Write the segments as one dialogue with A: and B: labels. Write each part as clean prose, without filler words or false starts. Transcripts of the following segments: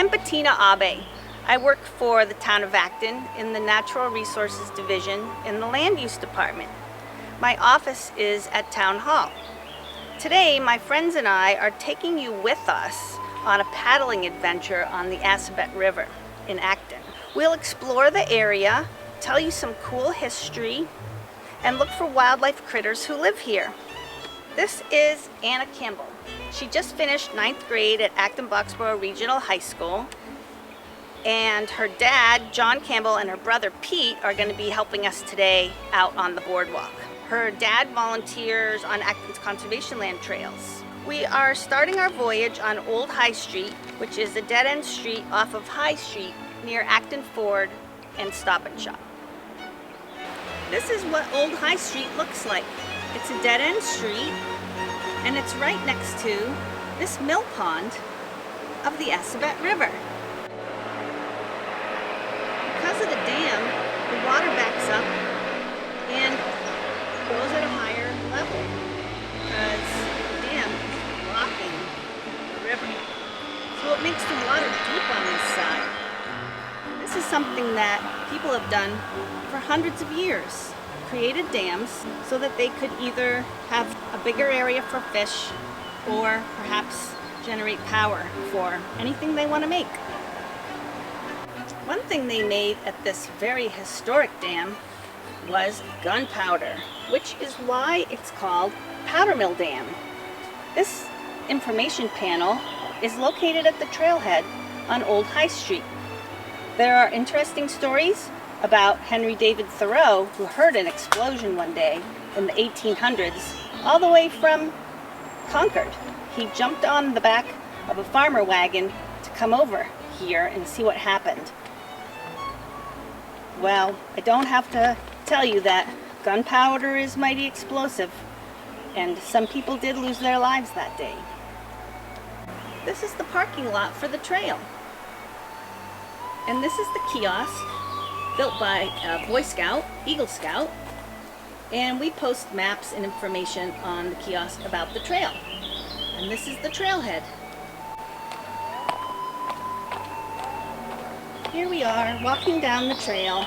A: I'm Bettina Abe. I work for the town of Acton in the Natural Resources Division in the Land Use Department. My office is at Town Hall. Today, my friends and I are taking you with us on a paddling adventure on the Assabet River in Acton. We'll explore the area, tell you some cool history, and look for wildlife critters who live here. This is Anna Campbell. She just finished 9th grade at Acton-Boxborough Regional High School, and her dad, John Campbell, and her brother, Pete, are going to be helping us today out on the boardwalk. Her dad volunteers on Acton's conservation land trails. We are starting our voyage on Old High Street, which is a dead-end street off of High Street near Acton Ford and Stop and Shop. This is what Old High Street looks like. It's a dead-end street, and it's right next to this mill pond of the Assabet River. Because of the dam, the water backs up and goes at a higher level because the dam is blocking the river. So it makes the water deep on this side. This is something that people have done for hundreds of years. Created dams so that they could either have a bigger area for fish or perhaps generate power for anything they want to make. One thing they made at this very historic dam was gunpowder, which is why it's called Powder Mill Dam. This information panel is located at the Trailhead on Old High Street. There are interesting stories about Henry David Thoreau, who heard an explosion one day in the 1800s, all the way from Concord. He jumped on the back of a farmer wagon to come over here and see what happened. Well, I don't have to tell you that gunpowder is mighty explosive, and some people did lose their lives that day. This is the parking lot for the trail. And this is the kiosk, built by a Boy Scout, Eagle Scout, and we post maps and information on the kiosk about the trail. And this is the trailhead. Here we are walking down the trail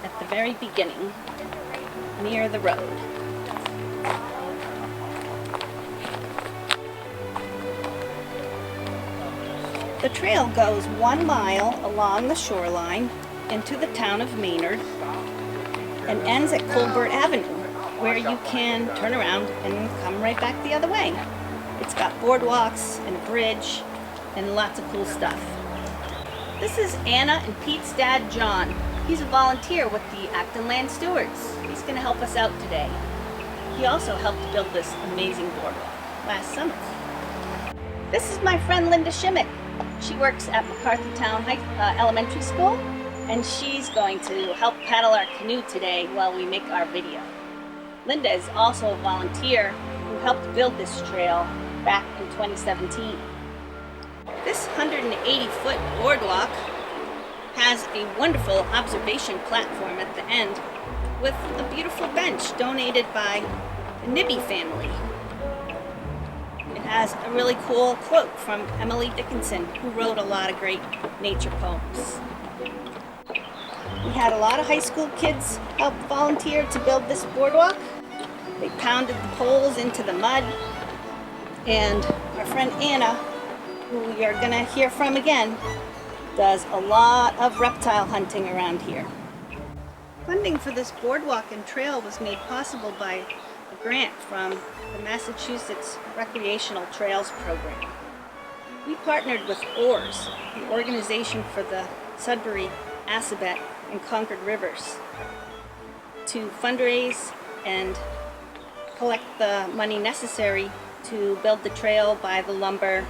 A: at the very beginning, near the road. The trail goes 1 mile along the shoreline into the town of Maynard and ends at Colbert Avenue, where you can turn around and come right back the other way. It's got boardwalks and a bridge and lots of cool stuff. This is Anna and Pete's dad, John. He's a volunteer with the Acton Land Stewards. He's going to help us out today. He also helped build this amazing boardwalk last summer. This is my friend Linda Shimmick. She works at McCarthy Town Elementary School, and she's going to help paddle our canoe today while we make our video. Linda is also a volunteer who helped build this trail back in 2017. This 180-foot boardwalk has a wonderful observation platform at the end with a beautiful bench donated by the Nibby family. It has a really cool quote from Emily Dickinson, who wrote a lot of great nature poems. We had a lot of high school kids help volunteer to build this boardwalk. They pounded the poles into the mud, and our friend Anna, who we are going to hear from again, does a lot of reptile hunting around here. Funding for this boardwalk and trail was made possible by a grant from the Massachusetts Recreational Trails Program. We partnered with OARS, the organization for the Sudbury, Assabet, and Concord rivers, to fundraise and collect the money necessary to build the trail, buy the lumber,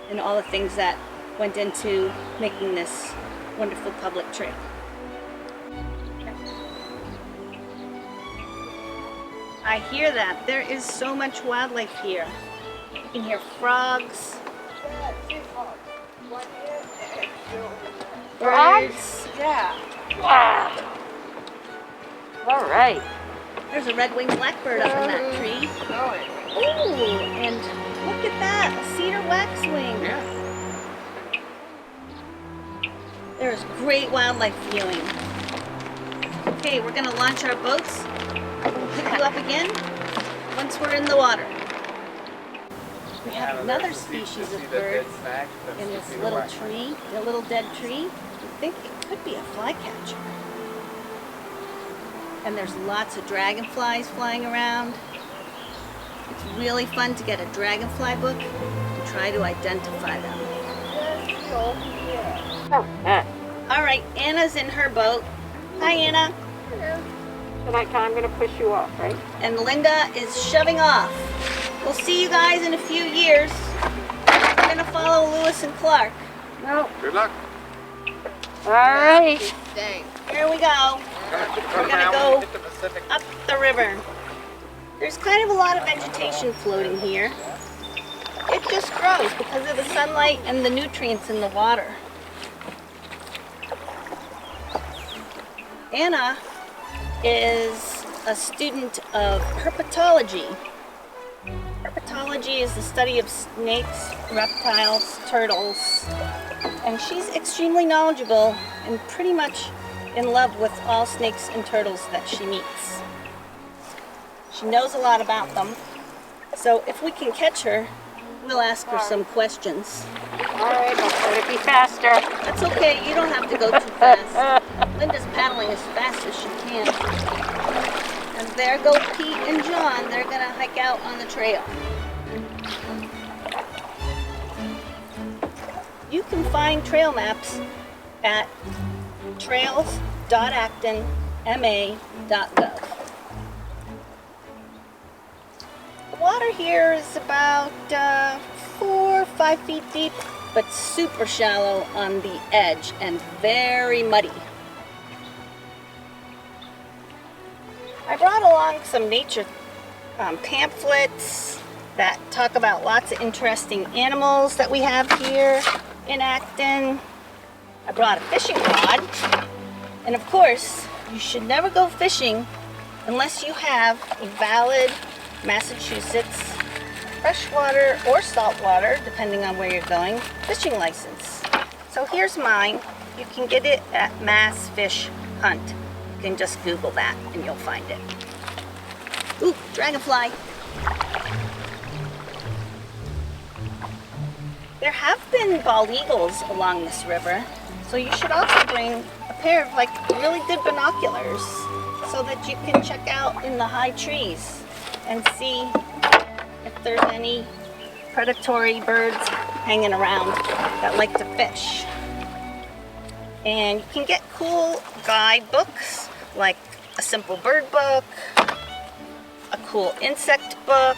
A: and all the things that went into making this wonderful public trail. I hear that. There is so much wildlife here. You can hear frogs, birds.
B: Yeah. Wow. All right.
A: There's a red-winged blackbird up in that tree. Ooh, and look at that, a cedar waxwing.
B: Yeah.
A: There is great wildlife viewing. Okay, we're gonna launch our boats. We'll pick you up again once we're in the water. We have another species of bird in this little tree, a little dead tree. I think it could be a flycatcher. And there's lots of dragonflies flying around. It's really fun to get a dragonfly book and try to identify them. All right, Anna's in her boat. Hi, Anna.
B: Tonight, I'm going to push you off, right?
A: And Linda is shoving off. We'll see you guys in a few years. We're gonna follow Lewis and Clark.
B: No.
C: Good luck.
B: All right.
A: Here we go. We're gonna go up the river. There's kind of a lot of vegetation floating here. It just grows because of the sunlight and the nutrients in the water. Anna is a student of herpetology. Herpetology is the study of snakes, reptiles, turtles, and she's extremely knowledgeable and pretty much in love with all snakes and turtles that she meets. She knows a lot about them, so if we can catch her, we'll ask her some questions.
B: All right, I'll try to be faster.
A: That's okay, you don't have to go too fast. Linda's paddling as fast as she can. And there go Pete and John. They're gonna hike out on the trail. You can find trail maps at trails.actonma.gov. The water here is about 4 or 5 feet deep, but super shallow on the edge and very muddy. I brought along some nature pamphlets that talk about lots of interesting animals that we have here in Acton. I brought a fishing rod, and of course, you should never go fishing unless you have a valid Massachusetts freshwater or saltwater, depending on where you're going, fishing license. So here's mine. You can get it at Mass Fish Hunt. You can just Google that and you'll find it. Ooh, dragonfly. There have been bald eagles along this river, so you should also bring a pair of really good binoculars so that you can check out in the high trees and see if there's any predatory birds hanging around that like to fish. And you can get cool guidebooks like a simple bird book, a cool insect book.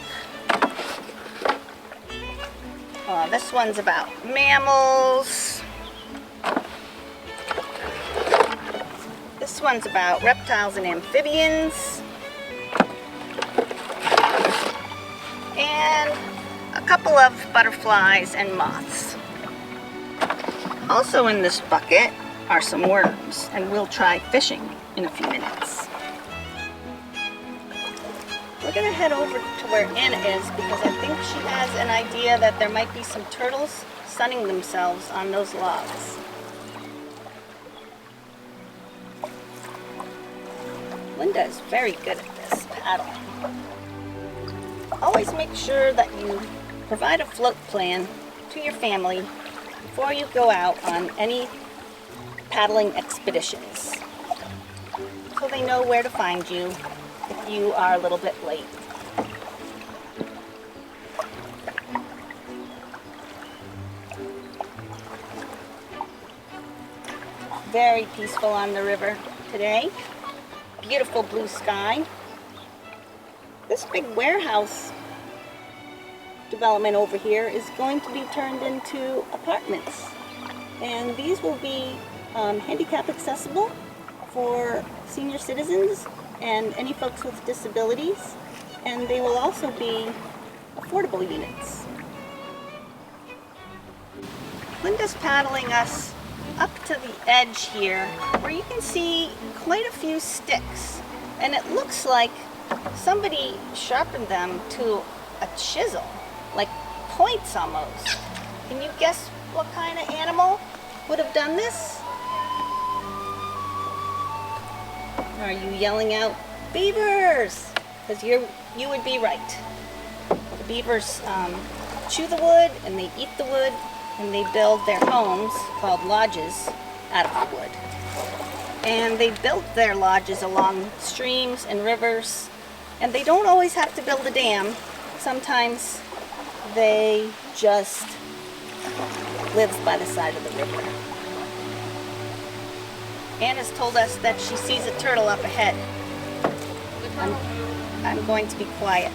A: This one's about mammals. This one's about reptiles and amphibians. And a couple of butterflies and moths. Also in this bucket are some worms, and we'll try fishing in a few minutes. We're gonna head over to where Anna is because I think she has an idea that there might be some turtles sunning themselves on those logs. Linda is very good at this paddling. Always make sure that you provide a float plan to your family before you go out on any paddling expeditions, so they know where to find you if you are a little bit late. Very peaceful on the river today. Beautiful blue sky. This big warehouse development over here is going to be turned into apartments, and these will be handicap accessible for senior citizens and any folks with disabilities, and they will also be affordable units. Linda's paddling us up to the edge here where you can see quite a few sticks, and it looks like somebody sharpened them to a chisel, like points almost. Can you guess what kind of animal would have done this? Are you yelling out, beavers? Because you would be right. The beavers chew the wood and they eat the wood and they build their homes called lodges out of the wood. And they built their lodges along streams and rivers, and they don't always have to build a dam. Sometimes they just live by the side of the river. Anna's told us that she sees a turtle up ahead. I'm going to be quiet.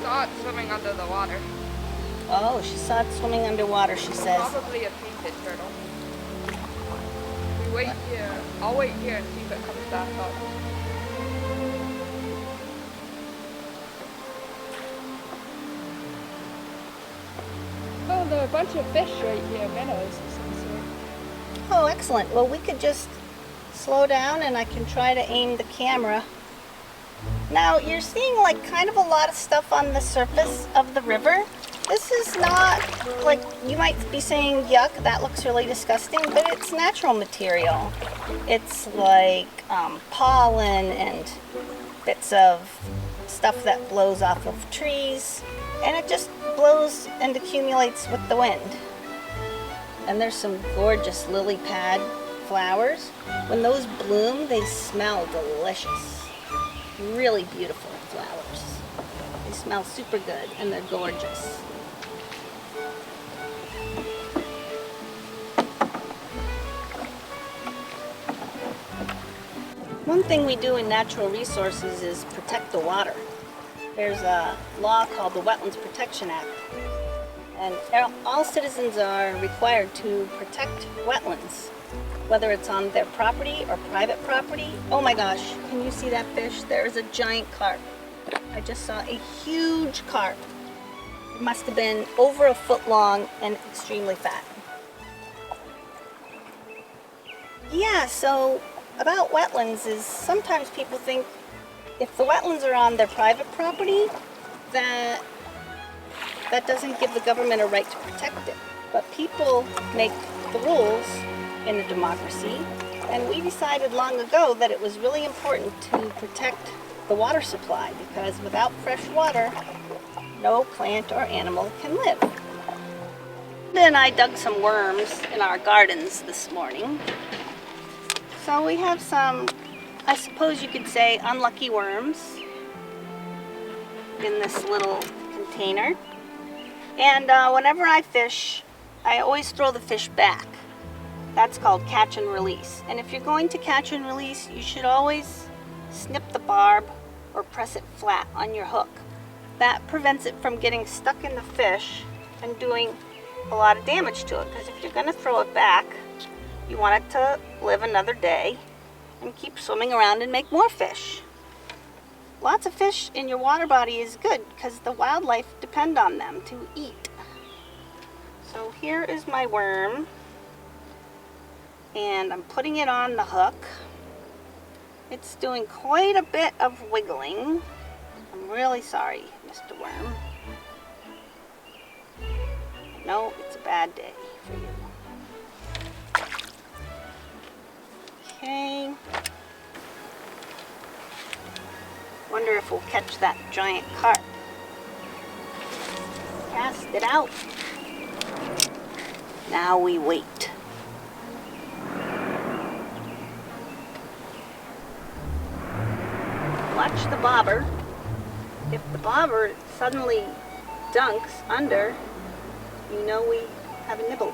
C: Saw it swimming under the water.
A: Oh, she saw it swimming underwater, she says.
C: Probably a painted turtle. We wait here. I'll wait here and see if it comes back up. Oh, there are a bunch of fish right here, minnows of some sort.
A: Oh, excellent. Well, we could just slow down and I can try to aim the camera. Now, you're seeing like kind of a lot of stuff on the surface of the river. This is not, like, you might be saying, yuck, that looks really disgusting, but it's natural material. It's like pollen and bits of stuff that blows off of trees, and it just blows and accumulates with the wind. And there's some gorgeous lily pad flowers. When those bloom, they smell delicious. Really beautiful flowers. They smell super good and they're gorgeous. One thing we do in natural resources is protect the water. There's a law called the Wetlands Protection Act, and all citizens are required to protect wetlands, whether it's on their property or private property. Oh my gosh, can you see that fish? There is a giant carp. I just saw a huge carp. It must have been over a foot long and extremely fat. Yeah, so about wetlands is sometimes people think if the wetlands are on their private property, that doesn't give the government a right to protect it. But people make the rules in a democracy, and we decided long ago that it was really important to protect the water supply, because without fresh water, no plant or animal can live. Then I dug some worms in our gardens this morning. So we have some, I suppose you could say, unlucky worms in this little container. And whenever I fish, I always throw the fish back. That's called catch and release. And if you're going to catch and release, you should always snip the barb or press it flat on your hook. That prevents it from getting stuck in the fish and doing a lot of damage to it. Because if you're going to throw it back, you want it to live another day and keep swimming around and make more fish. Lots of fish in your water body is good because the wildlife depend on them to eat. So here is my worm, and I'm putting it on the hook. It's doing quite a bit of wiggling. I'm really sorry, Mr. Worm. I know it's a bad day for you. Okay. Wonder if we'll catch that giant carp. Cast it out. Now we wait. Watch the bobber. If the bobber suddenly dunks under, you know we have a nibble.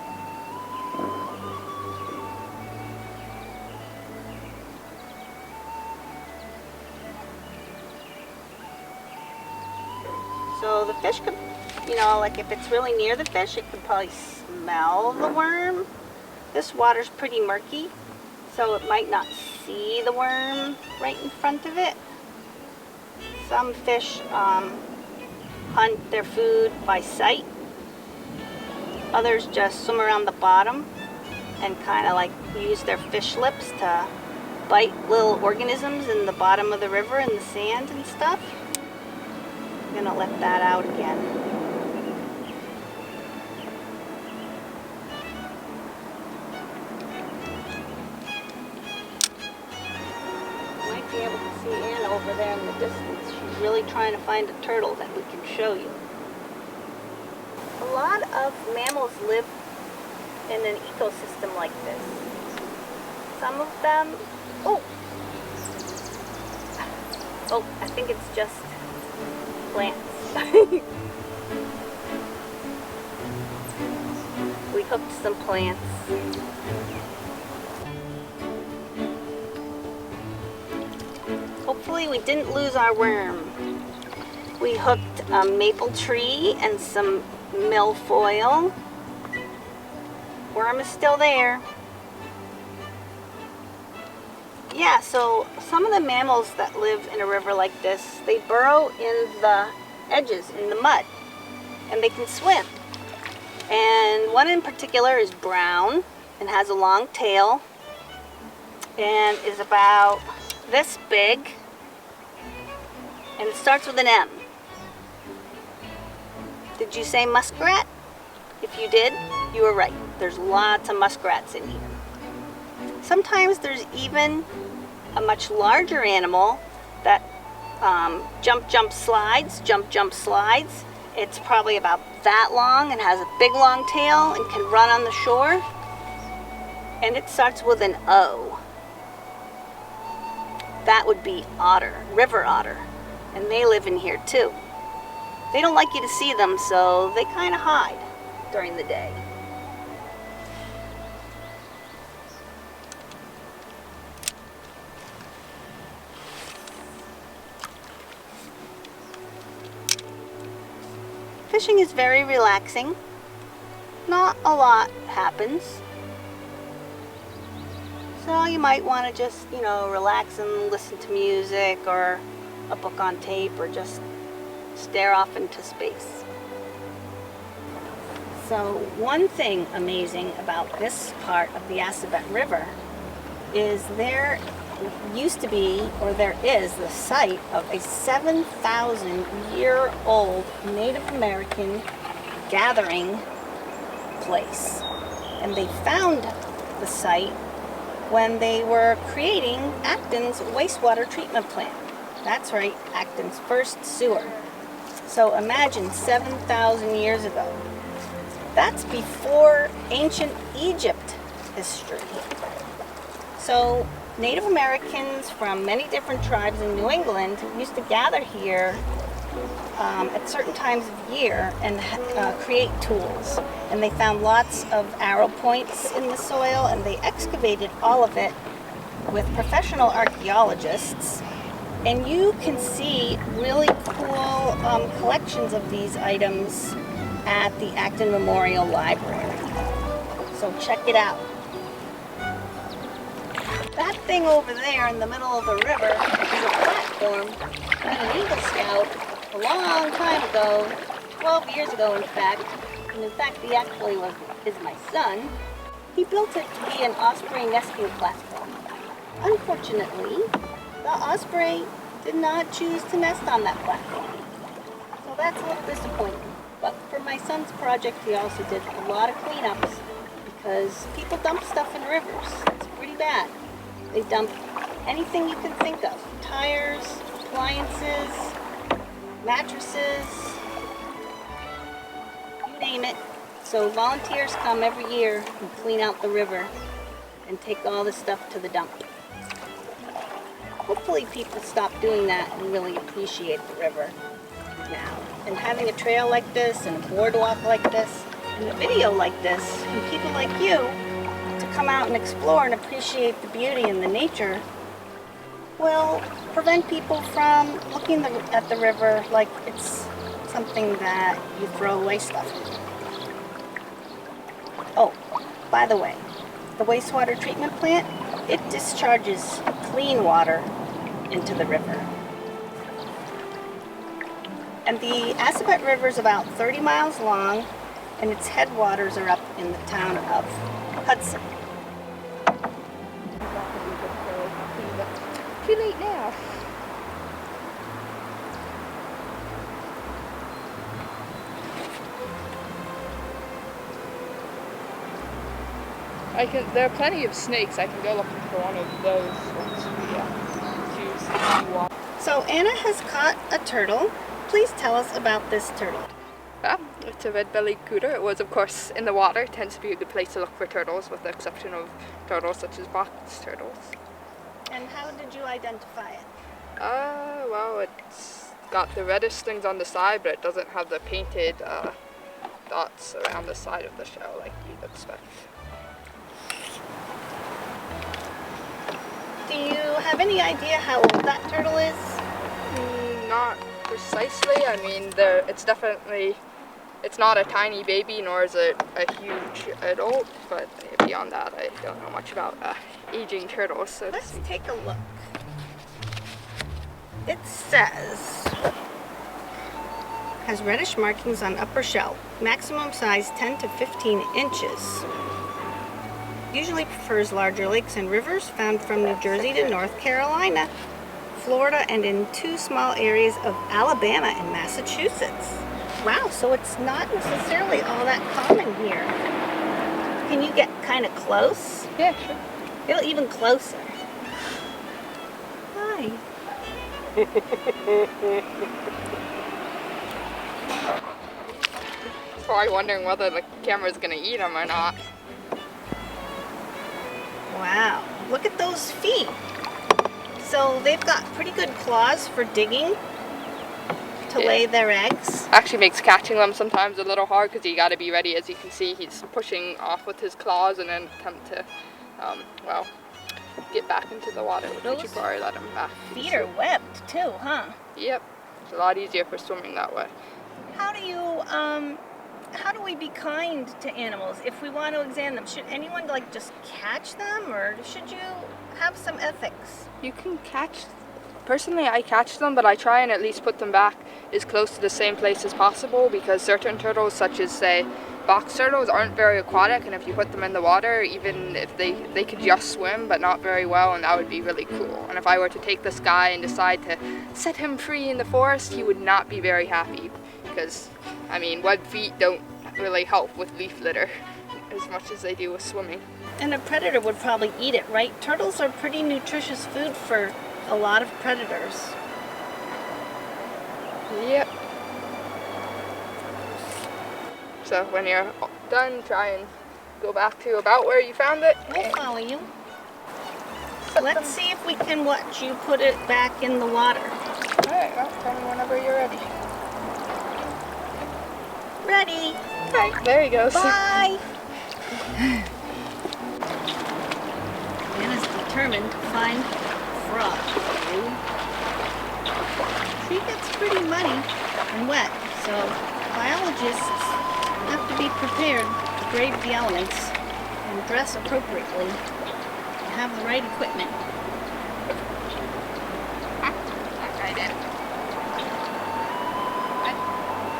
A: So the fish could, like if it's really near the fish, it could probably smell the worm. This water's pretty murky, so it might not see the worm right in front of it. Some fish hunt their food by sight. Others just swim around the bottom and kind of like use their fish lips to bite little organisms in the bottom of the river in the sand and stuff. I'm gonna let that out again. Might be able to see Anna over there in the distance. She's really trying to find a turtle that we can show you. A lot of mammals live in an ecosystem like this. Some of them, oh, I think it's just plants. We hooked some plants. Hopefully we didn't lose our worm. We hooked a maple tree and some milfoil. Worm is still there. Yeah, so some of the mammals that live in a river like this, they burrow in the edges, in the mud, and they can swim. And one in particular is brown and has a long tail and is about this big, and it starts with an M. Did you say muskrat? If you did, you were right. There's lots of muskrats in here. Sometimes there's even a much larger animal that jump slides. It's probably about that long and has a big long tail and can run on the shore. And it starts with an O. That would be otter, river otter. And they live in here too. They don't like you to see them, so they kind of hide during the day. Fishing is very relaxing. Not a lot happens. So you might want to just, relax and listen to music or a book on tape or just stare off into space. So one thing amazing about this part of the Assabet River is there used to be, or there is, the site of a 7,000-year-old Native American gathering place. And they found the site when they were creating Acton's wastewater treatment plant. That's right, Acton's first sewer. So imagine 7,000 years ago. That's before ancient Egypt history. So Native Americans from many different tribes in New England used to gather here at certain times of year and create tools. And they found lots of arrow points in the soil, and they excavated all of it with professional archaeologists. And you can see really cool collections of these items at the Acton Memorial Library. So check it out. That thing over there in the middle of the river is a platform that an Eagle Scout a long time ago, 12 years ago in fact, and in fact he actually is my son, he built it to be an osprey nesting platform. Unfortunately, the osprey did not choose to nest on that platform. So that's a little disappointing. But for my son's project, he also did a lot of cleanups because people dump stuff in rivers. It's pretty bad. They dump anything you can think of. Tires, appliances, mattresses, you name it. So volunteers come every year and clean out the river and take all the stuff to the dump. Hopefully people stop doing that and really appreciate the river now. And having a trail like this and a boardwalk like this and a video like this and people like you to come out and explore and appreciate the beauty and the nature will prevent people from looking at the river like it's something that you throw away stuff in. Oh, by the way, the wastewater treatment plant, it discharges clean water into the river. And the Assabet River is about 30 miles long, and its headwaters are up in the town of Hudson.
C: too late now. There are plenty of snakes. I can go looking for one of those once we choose the walk.
A: So Anna has caught a turtle. Please tell us about this turtle.
C: It's a red-bellied cooter. It was, of course, in the water. It tends to be a good place to look for turtles, with the exception of turtles such as box turtles.
A: And how did you identify it?
C: Well, it's got the reddish things on the side, but it doesn't have the painted dots around the side of the shell like you'd expect.
A: Do you have any idea how old that turtle is?
C: Not precisely. I mean, it's not a tiny baby, nor is it a huge adult, but beyond that, I don't know much about aging turtles. So
A: let's take a look. It says, has reddish markings on upper shell, maximum size 10 to 15 inches. Usually prefers larger lakes and rivers, found from New Jersey to North Carolina, Florida, and in 2 small areas of Alabama and Massachusetts. Wow, so it's not necessarily all that common here. Can you get kind of close?
C: Yeah, sure.
A: Get even closer. Hi.
C: Probably wondering whether the camera's gonna eat them or not.
A: Wow, look at those feet. So they've got pretty good claws for digging to lay their eggs.
C: Actually makes catching them sometimes a little hard because you got to be ready. As you can see, he's pushing off with his claws and then attempt to, well, get back into the water, which you probably let him back.
A: Feet are webbed too, huh?
C: Yep, it's a lot easier for swimming that way.
A: How do we be kind to animals if we want to examine them? Should anyone just catch them, or should you have some ethics?
C: You can catch. Personally, I catch them, but I try and at least put them back as close to the same place as possible, because certain turtles, such as say box turtles, aren't very aquatic, and if you put them in the water, even if they could just swim but not very well, and that would be really cool. And if I were to take this guy and decide to set him free in the forest, he would not be very happy, because I mean, webbed feet don't really help with leaf litter as much as they do with swimming.
A: And a predator would probably eat it, right? Turtles are pretty nutritious food for a lot of predators.
C: Yep. So when you're done, try and go back to about where you found it.
A: We'll follow you. Let's see if we can watch you put it back in the water.
C: Alright, well, tell me whenever you're ready.
A: Ready.
C: Alright, there he goes.
A: Bye. Anna's determined to find frog. The tree gets pretty muddy and wet, so biologists have to be prepared to brave the elements and dress appropriately and have the right equipment.
C: I did.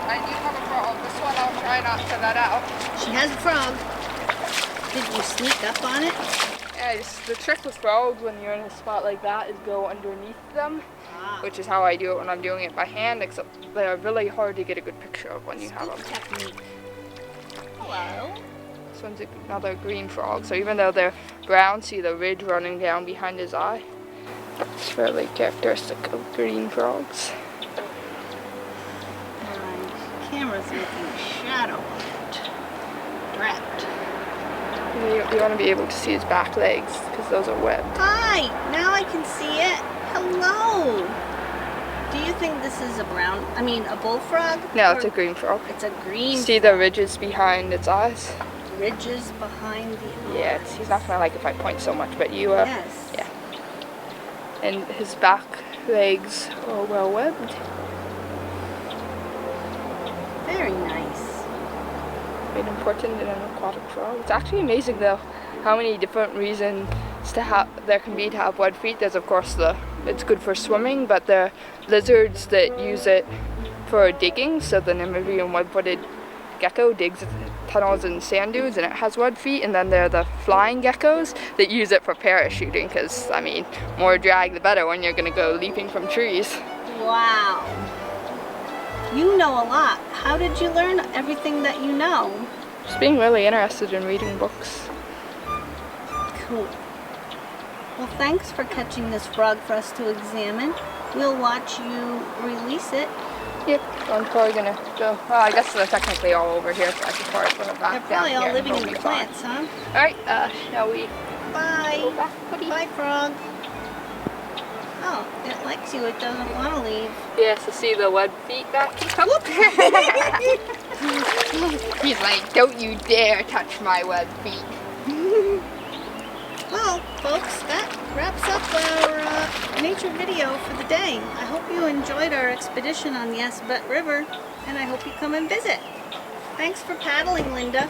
C: I do have a frog. This one I'll try not to let out.
A: She has a frog. Did you sneak up on it?
C: Yeah, the trick with frogs when you're in a spot like that is go underneath them, which is how I do it when I'm doing it by hand, except they're really hard to get a good picture of when you have them.
A: Technique. Hello.
C: This one's another green frog, so even though they're brown, see the ridge running down behind his eye? It's fairly characteristic of green frogs.
A: My camera's making a shadow on it. Wrapped.
C: You want to be able to see his back legs, because those are webbed.
A: Hi! Now I can see it. Hello! Do you think this is a bullfrog?
C: No, it's a green frog.
A: It's a green
C: See the ridges behind its eyes?
A: Ridges behind the eyes.
C: Yeah, he's not going to like if I point so much, but you,
A: yes.
C: Yeah. And his back legs are well webbed.
A: Very nice.
C: Quite important in an aquatic frog. It's actually amazing though how many different reasons there can be to have webbed feet. There's of course it's good for swimming, but there are lizards that use it for digging, so the Namibian web-footed gecko digs tunnels in sand dunes and it has web feet, and then there are the flying geckos that use it for parachuting because, I mean, more drag the better when you're going to go leaping from trees.
A: Wow. You know a lot. How did you learn everything that you know?
C: Just being really interested in reading books.
A: Cool. Well, thanks for catching this frog for us to examine. We'll watch you release it.
C: Yep, I'm probably going to go. Well, I guess they're technically all over here, so I should probably put it back
A: They're probably
C: down
A: all
C: here.
A: living
C: It'll
A: in
C: be
A: the
C: fine.
A: plants, huh?
C: Alright, shall we
A: Bye.
C: go back?
A: Bye, frog. Oh, it likes you. It doesn't want to leave.
C: Yes, to see the web feet back. He's like, don't you dare touch my web feet.
A: Well, folks, that wraps up our nature video for the day. I hope you enjoyed our expedition on the Assabet River, and I hope you come and visit. Thanks for paddling, Linda.